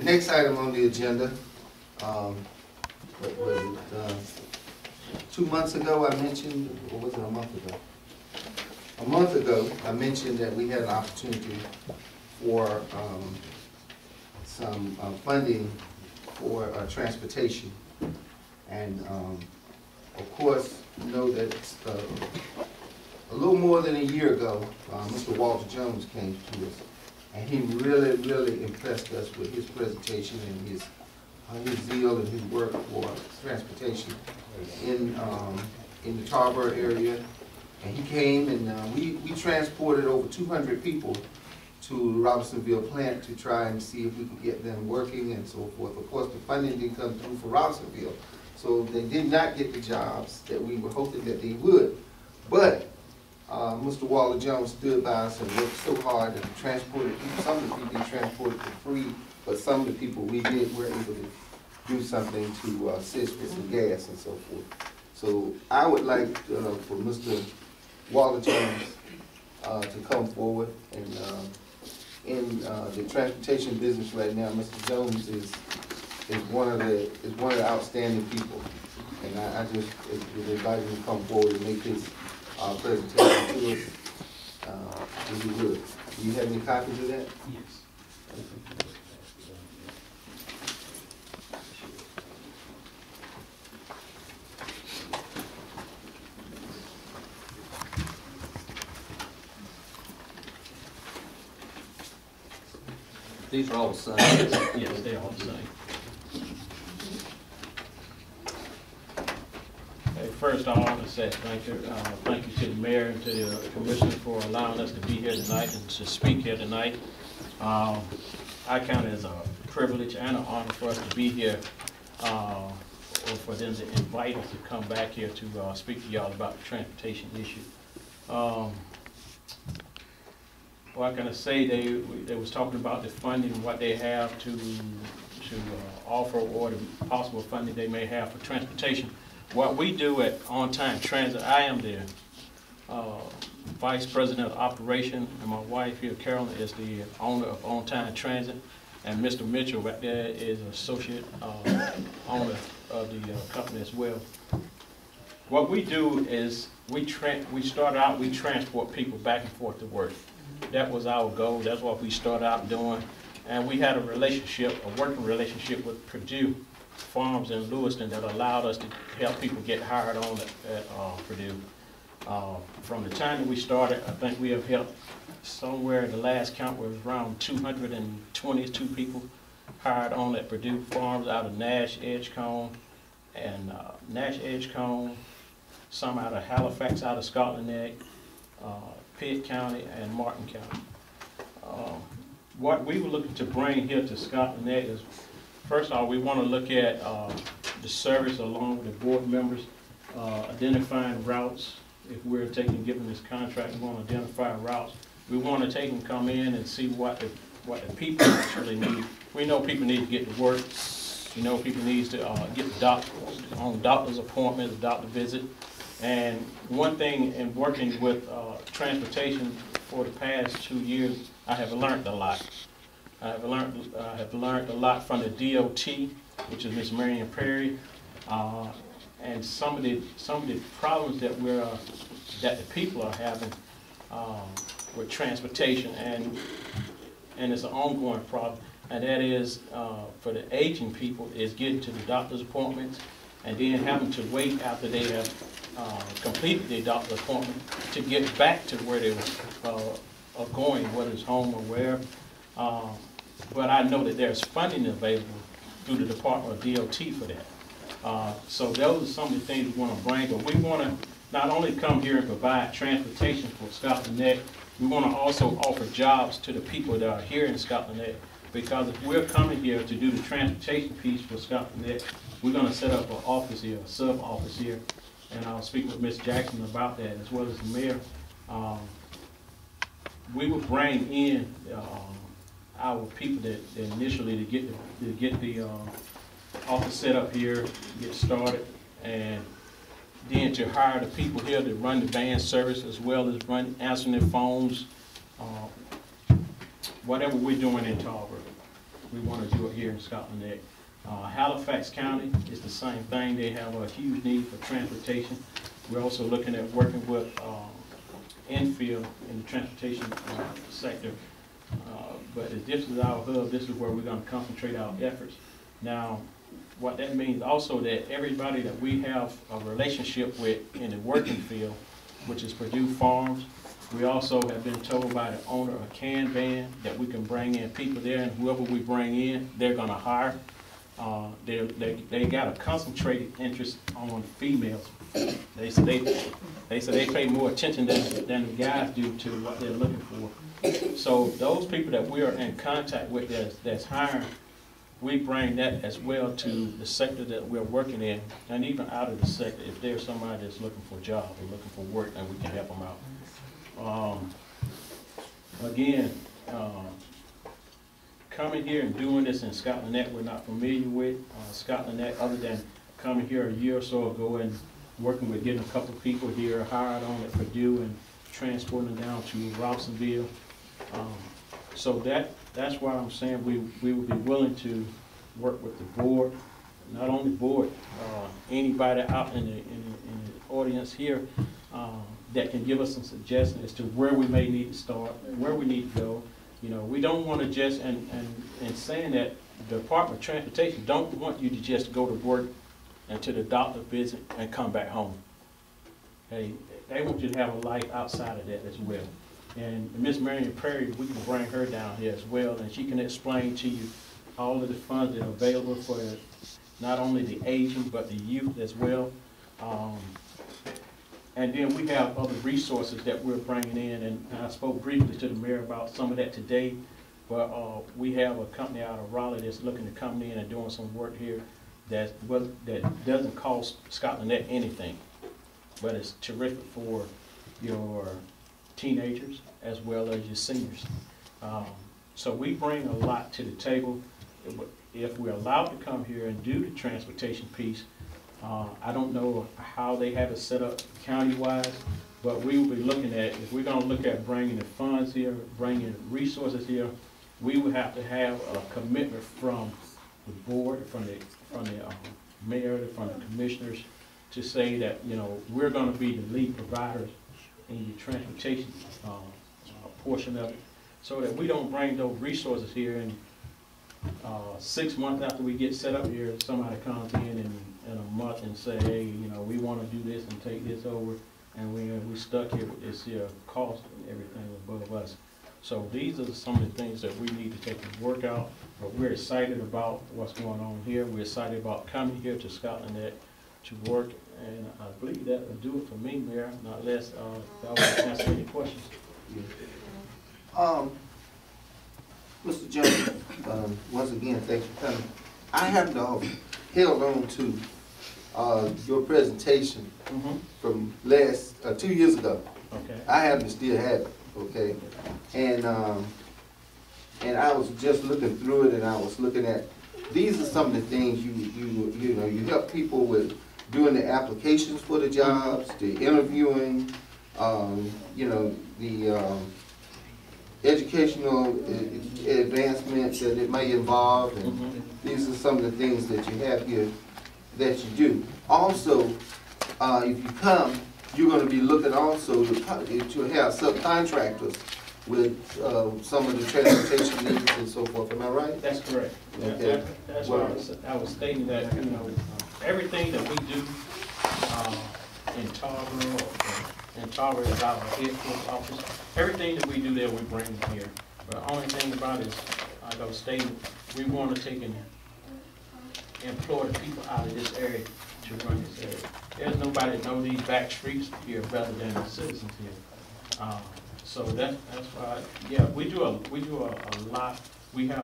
Next item on the agenda, what was it? 2 months ago I mentioned, or was it a month ago? A month ago I mentioned that we had an opportunity for some funding for transportation. And of course, you know that a little more than a year ago, Mr. Walter Jones came to us. And he really impressed us with his presentation and his zeal and his work for transportation in the Tarboro area. And he came and we transported over 200 people to Robinsonville plant to try and see if we could get them working and so forth. Of course, the funding didn't come through for Robinsonville, so they did not get the jobs that we were hoping that they would. But Mr. Walter Jones stood by us and worked so hard and transported people. Some of the people he transported for free, but some of the people we were able to do something to assist with some gas and so forth. So I would like for Mr. Walter Jones to come forward. And in the transportation business right now, Mr. Jones is one of the outstanding people. And I just would invite him to come forward and make his presentation to us, if you would. Do you have any copies of that? Yes. These are all the same. Yes, they are the same. First, I want to say thank you to the mayor and to the commissioner for allowing us to be here tonight and to speak here tonight. I count it as a privilege and an honor for us to be here, or for them to invite us to come back here to speak to y'all about the transportation issue. What can I say? They was talking about the funding, what they have to offer, or the possible funding they may have for transportation. What we do at On Time Transit, I am the Vice President of Operation, and my wife here, Carolyn, is the owner of On Time Transit, and Mr. Mitchell right there is associate owner of the company as well. What we do is we start out, we transport people back and forth to work. That was our goal. That's what we started out doing, and we had a working relationship with Purdue Farms in Lewiston that allowed us to help people get hired on at Purdue. From the time that we started, I think we have helped somewhere, the last count was around 222 people hired on at Purdue Farms out of Nash, Edgecombe, and some out of Halifax, out of Scotland Neck, Pitt County, and Martin County. What we were looking to bring here to Scotland Neck is, first of all, we want to look at the service along with the board members, identifying routes. If we're given this contract, we want to identify routes. We want to take and come in and see what the people actually need. We know people need to get to work. We know people need to get on doctor's appointments, doctor visit. And one thing in working with transportation for the past 2 years, I have learned a lot. I have learned a lot from the DOT, which is Miss Marion Perry, and some of the problems that the people are having with transportation, and it's an ongoing problem. And that is for the aging people is getting to the doctor's appointments, and then having to wait after they have completed their doctor's appointment to get back to where they are going, whether it's home or where. But I know that there's funding available through the Department of DOT for that. So those are some of the things we want to bring, but we want to not only come here and provide transportation for Scotland Neck, we want to also offer jobs to the people that are here in Scotland Neck, because if we're coming here to do the transportation piece for Scotland Neck, we're going to set up an office here, a sub-office here, and I'll speak with Ms. Jackson about that, as well as the mayor. We will bring in our people that initially to get the office set up here, get started, and then to hire the people here to run the van service, as well as answering their phones, whatever we're doing in Tarboro. we want to do it here in Scotland Neck. Halifax County is the same thing. They have a huge need for transportation. We're also looking at working with Enfield in the transportation sector. But as this is our hub, this is where we're going to concentrate our efforts. Now, what that means also that everybody that we have a relationship with in the working field, which is Purdue Farms, we also have been told by the owner of Kanban that we can bring in people there, and whoever we bring in, they're going to hire. They got a concentrated interest on females. They say they pay more attention than the guys do to what they're looking for. So those people that we are in contact with that's hiring, we bring that as well to the sector that we're working in, and even out of the sector, if there's somebody that's looking for a job or looking for work, then we can help them out. Again, coming here and doing this in Scotland Neck, we're not familiar with Scotland Neck, other than coming here a year or so ago and working with getting a couple of people here hired on at Purdue and transporting them down to Robsonville. So that's why I'm saying we would be willing to work with the board, not only the board, anybody out in the audience here that can give us some suggestions as to where we may need to start, where we need to go. You know, we don't want to just, and saying that the Department of Transportation don't want you to just go to work and to the doctor visit and come back home. Hey, they want you to have a life outside of that as well. And Miss Marion Perry, we can bring her down here as well, and she can explain to you all of the funds that are available for not only the aging, but the youth as well. And then we have other resources that we're bringing in, and I spoke briefly to the mayor about some of that today, but we have a company out of Raleigh that's looking to come in and doing some work here that doesn't cost Scotland Neck anything, but it's terrific for your teenagers as well as your seniors. So we bring a lot to the table. If we're allowed to come here and do the transportation piece, I don't know how they have it set up county-wise, but we will be looking at, if we're going to look at bringing the funds here, bringing resources here, we would have to have a commitment from the board, from the mayor, from the commissioners, to say that, you know, we're going to be the lead providers in the transportation portion of it, so that we don't bring those resources here and 6 months after we get set up here, somebody comes in a month and say, hey, you know, we want to do this and take this over, and we stuck here with this here cost and everything above us. So these are some of the things that we need to take and work out, but we're excited about what's going on here. We're excited about coming here to Scotland Neck to work, and I believe that will do it for me, Mayor, not unless y'all want to answer any questions. Mr. Jones, once again, thanks for coming. I have held on to your presentation from 2 years ago. Okay. I happen to still have it, okay? And I was just looking through it, and I was looking at, these are some of the things you know, you help people with doing the applications for the jobs, the interviewing, you know, the educational advancements that it may involve, and these are some of the things that you have here that you do. Also, if you come, you're going to be looking also to have subcontractors with some of the transportation needs and so forth. Am I right? That's correct. Okay. That's why I was stating that, you know, everything that we do in Tara is our headquarters office. Everything that we do there, we bring here. But the only thing about it is, like I was stating, we want to take and employ the people out of this area to run this area. There's nobody that knows these back streets here better than the citizens here. So that's why, yeah, we do a lot. We have